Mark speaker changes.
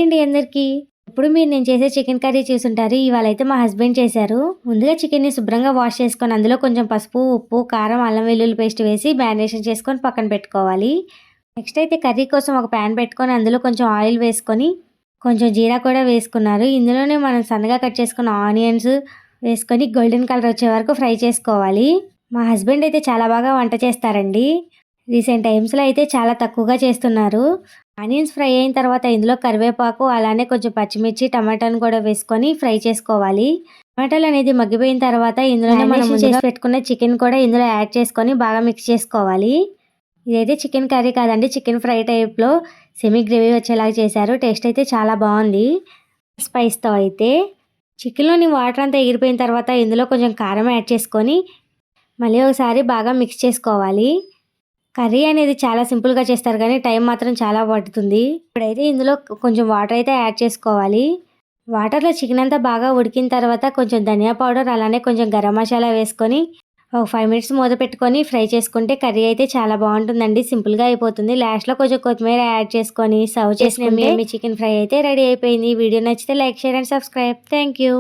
Speaker 1: Hi అండి అందరికీ. ఇప్పుడు నేను చేసే చికెన్ కర్రీ చూసుంటారు. ఇవాళైతే మా హస్బెండ్ చేశారు. ముందుగా చికెన్‌ని శుభ్రంగా వాష్ చేసుకొని అందులో కొంచెం పసుపు, ఉప్పు, కారం, అల్లం వెల్లుల్లి పేస్ట్ వేసి మ్యారినేషన్ చేసుకొని పక్కన పెట్టుకోవాలి. నెక్స్ట్ అయితే కర్రీ కోసం ఒక ప్యాన్ పెట్టుకొని అందులో కొంచెం ఆయిల్ వేసుకొని కొంచెం జీరా కూడా వేసుకున్నారు. ఇందులోనే మనం సన్నగా కట్ చేసుకున్న ఆనియన్స్ వేసుకొని గోల్డెన్ కలర్ వచ్చే వరకు ఫ్రై చేసుకోవాలి. మా హస్బెండ్ అయితే చాలా బాగా వంట చేస్తారండి. రీసెంట్ టైమ్స్‌లో అయితే చాలా తక్కువగా చేస్తున్నారు. ఆనియన్స్ ఫ్రై అయిన తర్వాత ఇందులో కరివేపాకు, అలానే కొంచెం పచ్చిమిర్చి, టమాటాను కూడా వేసుకొని ఫ్రై చేసుకోవాలి. టమాటాలు అనేది మగ్గిపోయిన తర్వాత ఇందులోనే మనం ముందుగా చేసి పెట్టుకున్న చికెన్ కూడా ఇందులో యాడ్ చేసుకొని బాగా మిక్స్ చేసుకోవాలి. ఇదైతే చికెన్ కర్రీ కాదండి, చికెన్ ఫ్రై టైప్‌లో సెమీ గ్రేవీ వచ్చేలాగా చేశారు. టేస్ట్ అయితే చాలా బాగుంది స్పైస్‌తో అయితే. చికెన్‌లోని వాటర్ అంతా ఎగిరిపోయిన తర్వాత ఇందులో కొంచెం కారం యాడ్ చేసుకొని మళ్ళీ ఒకసారి బాగా మిక్స్ చేసుకోవాలి. కర్రీ అనేది చాలా సింపుల్‌గా చేస్తారు కానీ టైం మాత్రం చాలా పడుతుంది. ఇప్పుడైతే ఇందులో కొంచెం వాటర్ అయితే యాడ్ చేసుకోవాలి. వాటర్‌లో చికెన్ అంతా బాగా ఉడికిన తర్వాత కొంచెం ధనియా పౌడర్, అలానే కొంచెం గరం మసాలా వేసుకొని ఒక 5 మినిట్స్ మూత పెట్టుకొని ఫ్రై చేసుకుంటే కర్రీ అయితే చాలా బాగుంటుందండి. సింపుల్‌గా అయిపోతుంది. లాస్ట్‌లో కొంచెం కొత్తిమీర యాడ్ చేసుకొని సర్వ్ చేసుకుంటే మీ చికెన్ ఫ్రై అయితే రెడీ అయిపోయింది. వీడియో నచ్చితే like, share and subscribe. Thank you.